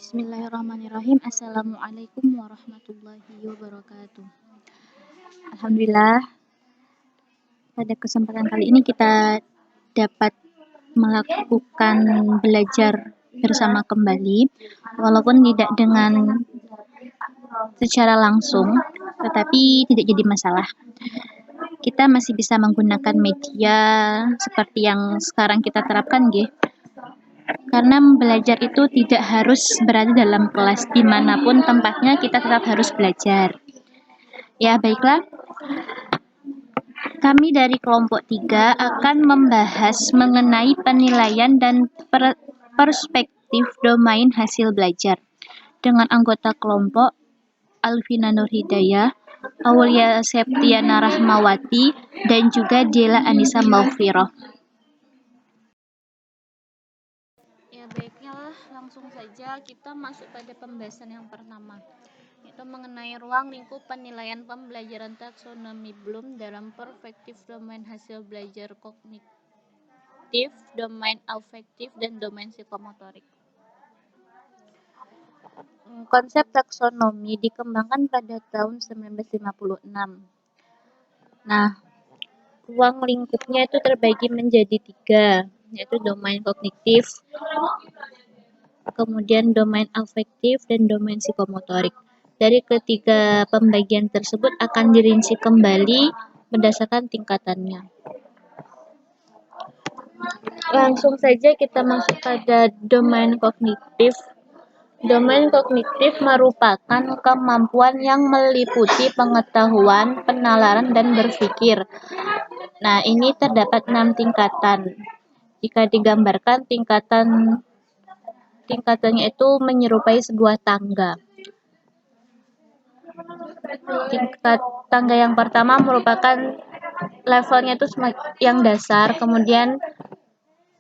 Bismillahirrahmanirrahim. Assalamualaikum warahmatullahi wabarakatuh. Alhamdulillah, pada kesempatan kali ini kita dapat melakukan belajar bersama kembali, walaupun tidak dengan secara langsung, tetapi tidak jadi masalah. Kita masih bisa menggunakan media seperti yang sekarang kita terapkan, nggih. Karena belajar itu tidak harus berada dalam kelas, dimanapun tempatnya kita tetap harus belajar. Ya, baiklah. Kami dari kelompok 3 akan membahas mengenai penilaian dan perspektif domain hasil belajar dengan anggota kelompok Alvina Nurhidayah, Aulia Septiana Rahmawati, dan juga Dela Anissa Maghfirah. Ya, baiknya langsung saja kita masuk pada pembahasan yang pertama, yaitu mengenai ruang lingkup penilaian pembelajaran taksonomi Bloom dalam perspektif domain hasil belajar kognitif, domain afektif, dan domain psikomotorik. Konsep taksonomi dikembangkan pada tahun 1956. Nah, ruang lingkupnya itu terbagi menjadi 3, yaitu domain kognitif, kemudian domain afektif, dan domain psikomotorik. Dari ketiga pembagian tersebut akan dirinci kembali berdasarkan tingkatannya. Langsung saja kita masuk pada domain kognitif. Domain kognitif merupakan kemampuan yang meliputi pengetahuan, penalaran, dan berpikir. Nah, ini terdapat 6 tingkatan. Jika digambarkan tingkatannya itu menyerupai sebuah tangga. Tingkat tangga yang pertama merupakan levelnya itu yang dasar, kemudian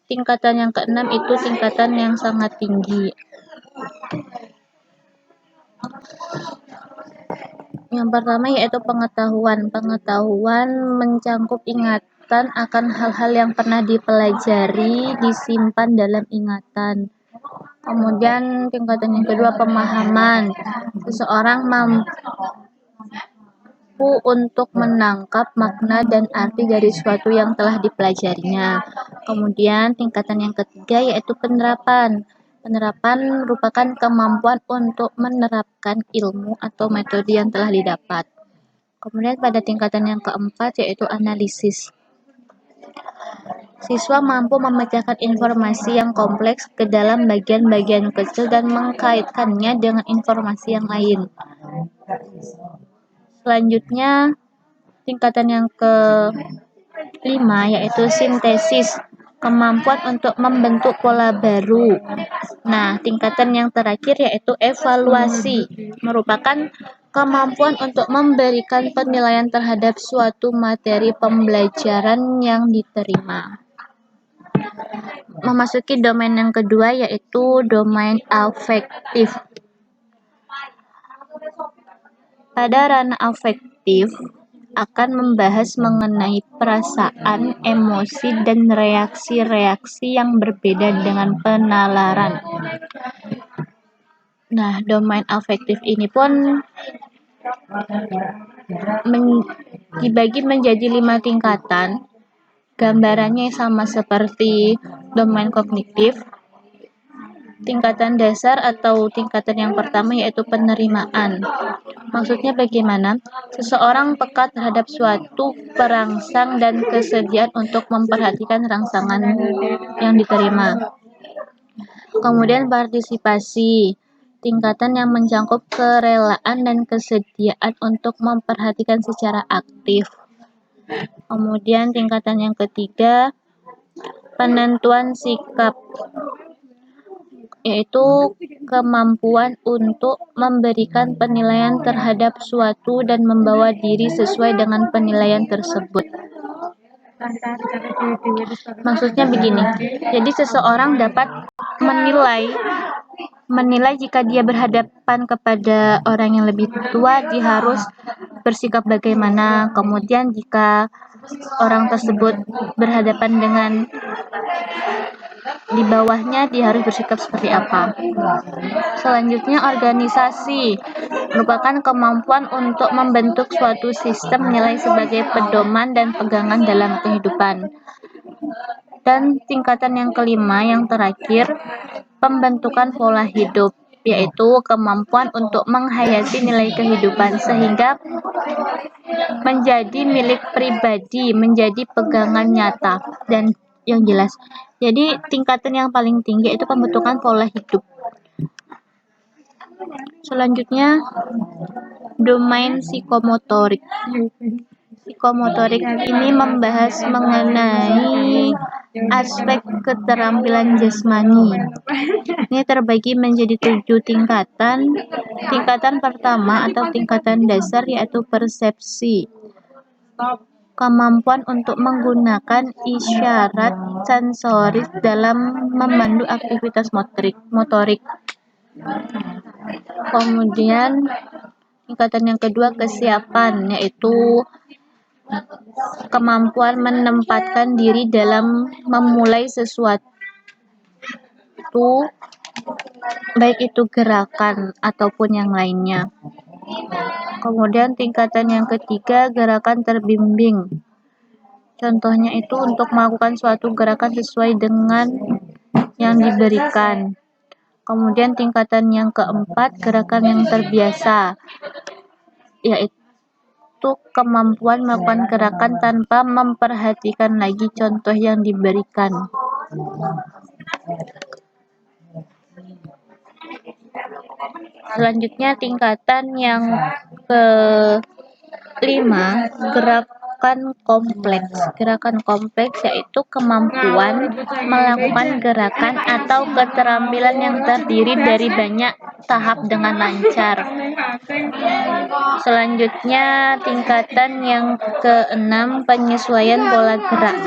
tingkatan yang ke-6 itu tingkatan yang sangat tinggi. Yang pertama yaitu pengetahuan. Pengetahuan mencangkup ingatan akan hal-hal yang pernah dipelajari, disimpan dalam ingatan. Kemudian tingkatan yang kedua pemahaman. Seseorang mampu untuk menangkap makna dan arti dari sesuatu yang telah dipelajarinya. Kemudian tingkatan yang ketiga yaitu penerapan. Penerapan merupakan kemampuan untuk menerapkan ilmu atau metode yang telah didapat. Kemudian pada tingkatan yang keempat yaitu analisis. Siswa mampu memecahkan informasi yang kompleks ke dalam bagian-bagian kecil dan mengkaitkannya dengan informasi yang lain. Selanjutnya, tingkatan yang ke-5 yaitu sintesis, kemampuan untuk membentuk pola baru. Nah, tingkatan yang terakhir yaitu evaluasi, merupakan kemampuan untuk memberikan penilaian terhadap suatu materi pembelajaran yang diterima. Memasuki domain yang kedua yaitu domain afektif. Pada ranah afektif akan membahas mengenai perasaan, emosi, dan reaksi-reaksi yang berbeda dengan penalaran. Nah, domain afektif ini pun dibagi menjadi 5 tingkatan. Gambarannya sama seperti domain kognitif. Tingkatan dasar atau tingkatan yang pertama yaitu penerimaan. Maksudnya bagaimana? Seseorang peka terhadap suatu perangsang dan kesediaan untuk memperhatikan rangsangan yang diterima. Kemudian partisipasi, tingkatan yang mencangkup kerelaan dan kesediaan untuk memperhatikan secara aktif. Kemudian tingkatan yang ketiga, penentuan sikap, yaitu kemampuan untuk memberikan penilaian terhadap suatu dan membawa diri sesuai dengan penilaian tersebut. Maksudnya begini, jadi seseorang dapat menilai jika dia berhadapan kepada orang yang lebih tua, dia harus bersikap bagaimana. Kemudian jika orang tersebut berhadapan dengan di bawahnya, dia harus bersikap seperti apa. Selanjutnya, organisasi merupakan kemampuan untuk membentuk suatu sistem nilai sebagai pedoman dan pegangan dalam kehidupan. Dan tingkatan yang kelima, yang terakhir, pembentukan pola hidup, yaitu kemampuan untuk menghayati nilai kehidupan sehingga menjadi milik pribadi, menjadi pegangan nyata dan yang jelas. Jadi tingkatan yang paling tinggi itu pembentukan pola hidup. Selanjutnya, domain psikomotorik. Psikomotorik ini membahas mengenai aspek keterampilan jasmani. Ini terbagi menjadi 7 tingkatan. Tingkatan pertama atau tingkatan dasar yaitu persepsi. Kemampuan untuk menggunakan isyarat sensoris dalam memandu aktivitas motorik. Kemudian tingkatan yang kedua kesiapan, yaitu kemampuan menempatkan diri dalam memulai sesuatu, baik itu gerakan ataupun yang lainnya. Kemudian tingkatan yang ketiga gerakan terbimbing. Contohnya itu untuk melakukan suatu gerakan sesuai dengan yang diberikan. Kemudian tingkatan yang keempat gerakan yang terbiasa, yaitu kemampuan melakukan gerakan tanpa memperhatikan lagi contoh yang diberikan. Selanjutnya tingkatan yang kelima gerakan kompleks. Gerakan kompleks yaitu kemampuan melakukan gerakan atau keterampilan yang terdiri dari banyak tahap dengan lancar. Selanjutnya tingkatan yang keenam penyesuaian pola gerak.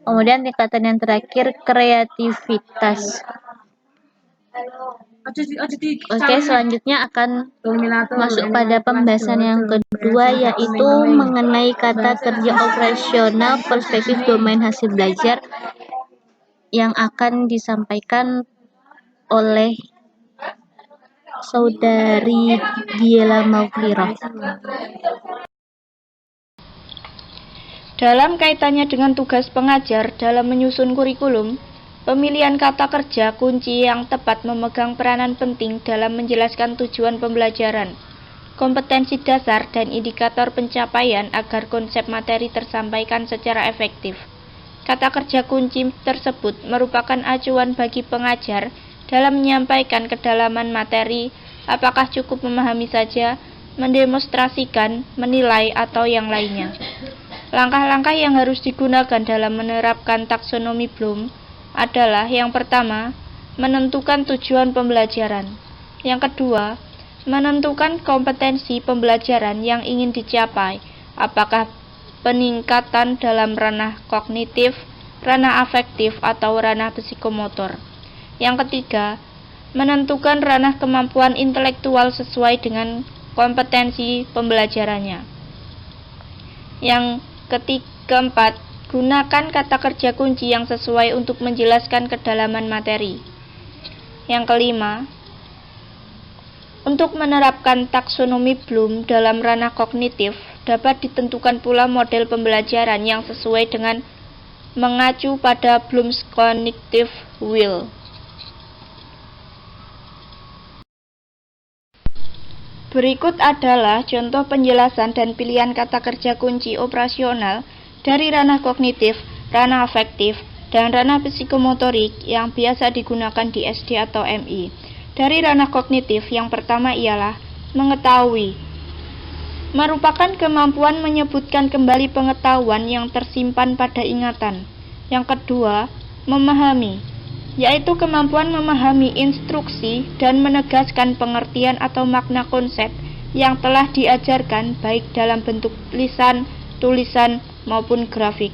Kemudian tingkatan yang terakhir kreativitas. Oke, selanjutnya akan masuk pada pembahasan yang kedua, yaitu mengenai kata kerja operasional perspektif domain hasil belajar yang akan disampaikan oleh Saudari Diela Maukhirah. Dalam kaitannya dengan tugas pengajar dalam menyusun kurikulum, pemilihan kata kerja kunci yang tepat memegang peranan penting dalam menjelaskan tujuan pembelajaran, kompetensi dasar, dan indikator pencapaian agar konsep materi tersampaikan secara efektif. Kata kerja kunci tersebut merupakan acuan bagi pengajar dalam menyampaikan kedalaman materi, apakah cukup memahami saja, mendemonstrasikan, menilai, atau yang lainnya. Langkah-langkah yang harus digunakan dalam menerapkan taksonomi Bloom adalah yang pertama, menentukan tujuan pembelajaran. Yang kedua, menentukan kompetensi pembelajaran yang ingin dicapai, apakah peningkatan dalam ranah kognitif, ranah afektif, atau ranah psikomotor. Yang ketiga, menentukan ranah kemampuan intelektual sesuai dengan kompetensi pembelajarannya. Yang keempat, gunakan kata kerja kunci yang sesuai untuk menjelaskan kedalaman materi. Yang kelima, untuk menerapkan taksonomi Bloom dalam ranah kognitif, dapat ditentukan pula model pembelajaran yang sesuai dengan mengacu pada Bloom's Cognitive Wheel. Berikut adalah contoh penjelasan dan pilihan kata kerja kunci operasional dari ranah kognitif, ranah afektif, dan ranah psikomotorik yang biasa digunakan di SD atau MI. Dari ranah kognitif, yang pertama ialah mengetahui. Merupakan kemampuan menyebutkan kembali pengetahuan yang tersimpan pada ingatan. Yang kedua, memahami, yaitu kemampuan memahami instruksi dan menegaskan pengertian atau makna konsep yang telah diajarkan baik dalam bentuk lisan, tulisan, maupun grafik.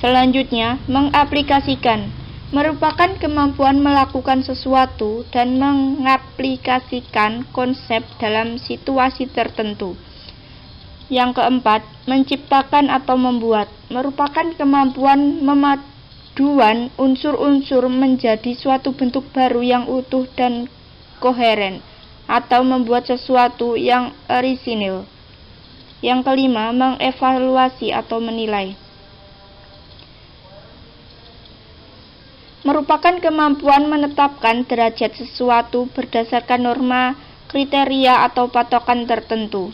Selanjutnya, mengaplikasikan, merupakan kemampuan melakukan sesuatu dan mengaplikasikan konsep dalam situasi tertentu. Yang keempat, menciptakan atau membuat merupakan kemampuan memaduan unsur-unsur menjadi suatu bentuk baru yang utuh dan koheren, atau membuat sesuatu yang orisinil. Yang kelima, mengevaluasi atau menilai. Merupakan kemampuan menetapkan derajat sesuatu berdasarkan norma, kriteria, atau patokan tertentu.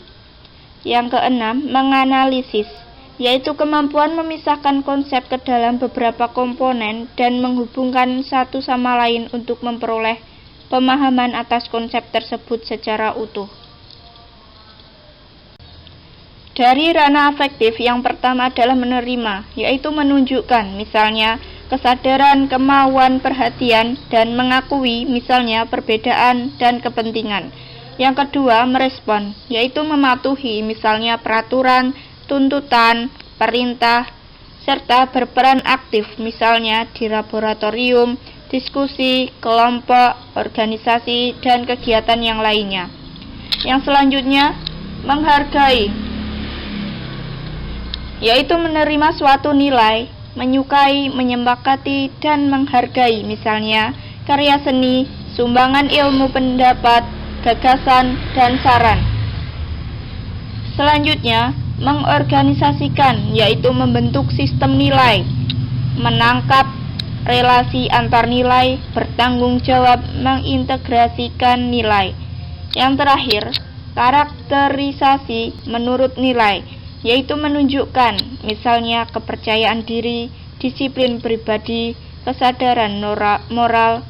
Yang keenam, menganalisis, yaitu kemampuan memisahkan konsep ke dalam beberapa komponen dan menghubungkan satu sama lain untuk memperoleh pemahaman atas konsep tersebut secara utuh. Dari ranah afektif, yang pertama adalah menerima, yaitu menunjukkan, misalnya kesadaran, kemauan, perhatian, dan mengakui, misalnya perbedaan dan kepentingan. Yang kedua, merespon, yaitu mematuhi, misalnya peraturan, tuntutan, perintah, serta berperan aktif, misalnya di laboratorium, diskusi, kelompok, organisasi, dan kegiatan yang lainnya. Yang selanjutnya, menghargai, yaitu menerima suatu nilai, menyukai, menyepakati, dan menghargai, misalnya karya seni, sumbangan ilmu, pendapat, gagasan, dan saran. Selanjutnya, mengorganisasikan, yaitu membentuk sistem nilai, menangkap relasi antar nilai, bertanggung jawab, mengintegrasikan nilai. Yang terakhir, karakterisasi menurut nilai, yaitu menunjukkan, misalnya kepercayaan diri, disiplin pribadi, kesadaran moral,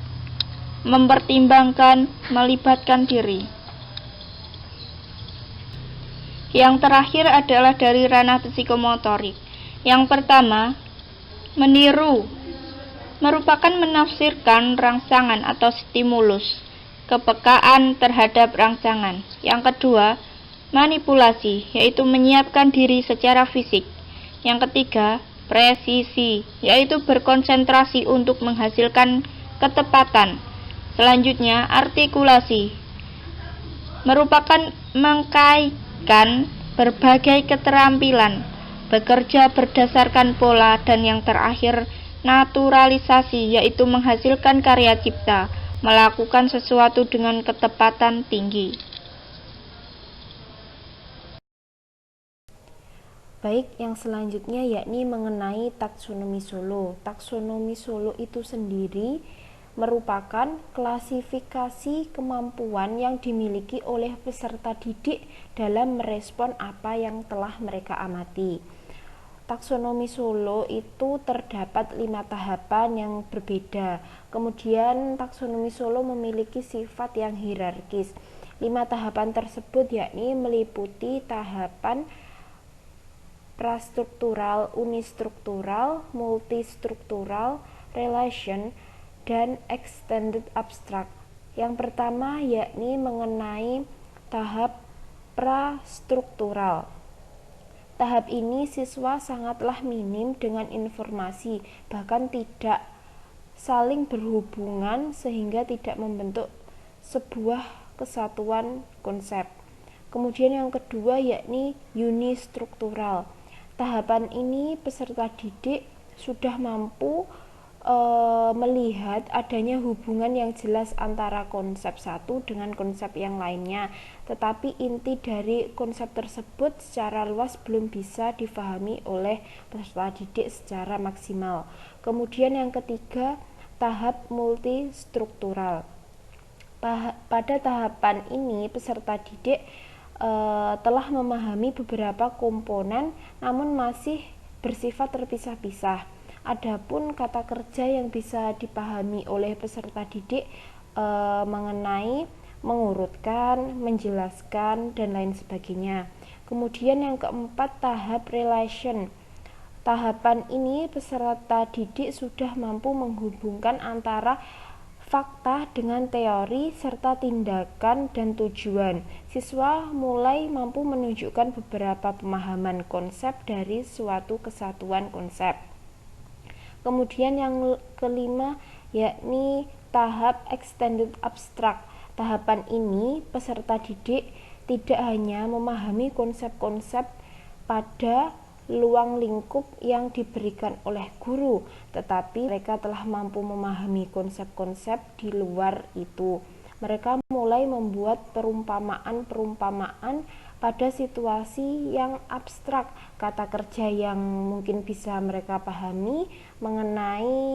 mempertimbangkan, melibatkan diri. Yang terakhir adalah dari ranah psikomotorik. Yang pertama, meniru, merupakan menafsirkan rangsangan atau stimulus, kepekaan terhadap rangsangan. Yang kedua, manipulasi, yaitu menyiapkan diri secara fisik. Yang ketiga, presisi, yaitu berkonsentrasi untuk menghasilkan ketepatan. Selanjutnya, artikulasi, merupakan mengkaitkan berbagai keterampilan, bekerja berdasarkan pola. Dan yang terakhir, naturalisasi, yaitu menghasilkan karya cipta, melakukan sesuatu dengan ketepatan tinggi. Baik, yang selanjutnya yakni mengenai taksonomi Solo. Taksonomi Solo itu sendiri merupakan klasifikasi kemampuan yang dimiliki oleh peserta didik dalam merespon apa yang telah mereka amati. Taksonomi Solo itu terdapat 5 tahapan yang berbeda. Kemudian taksonomi Solo memiliki sifat yang hierarkis. 5 tahapan tersebut yakni meliputi tahapan prastruktural, unistruktural, multistruktural, relation, dan extended abstract. Yang pertama yakni mengenai tahap prastruktural. Tahap ini siswa sangatlah minim dengan informasi, bahkan tidak saling berhubungan sehingga tidak membentuk sebuah kesatuan konsep. Kemudian yang kedua yakni unistruktural. Tahapan ini peserta didik sudah mampu melihat adanya hubungan yang jelas antara konsep satu dengan konsep yang lainnya, tetapi inti dari konsep tersebut secara luas belum bisa difahami oleh peserta didik secara maksimal. Kemudian yang ketiga, tahap multistruktural. Pada tahapan ini peserta didik telah memahami beberapa komponen namun masih bersifat terpisah-pisah. Adapun kata kerja yang bisa dipahami oleh peserta didik mengenai mengurutkan, menjelaskan, dan lain sebagainya. Kemudian yang keempat, tahap relation. Tahapan ini peserta didik sudah mampu menghubungkan antara fakta dengan teori serta tindakan dan tujuan. Siswa mulai mampu menunjukkan beberapa pemahaman konsep dari suatu kesatuan konsep. Kemudian yang kelima yakni tahap extended abstract. Tahapan ini peserta didik tidak hanya memahami konsep-konsep pada luang lingkup yang diberikan oleh guru, tetapi mereka telah mampu memahami konsep-konsep di luar itu. Mereka mulai membuat perumpamaan-perumpamaan pada situasi yang abstrak, kata kerja yang mungkin bisa mereka pahami mengenai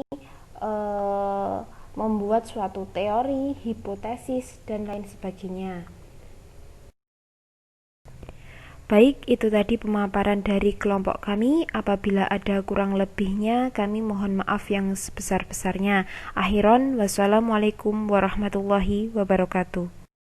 membuat suatu teori, hipotesis, dan lain sebagainya. Baik, itu tadi pemaparan dari kelompok kami. Apabila ada kurang lebihnya, kami mohon maaf yang sebesar-besarnya. Akhiron, wassalamualaikum warahmatullahi wabarakatuh.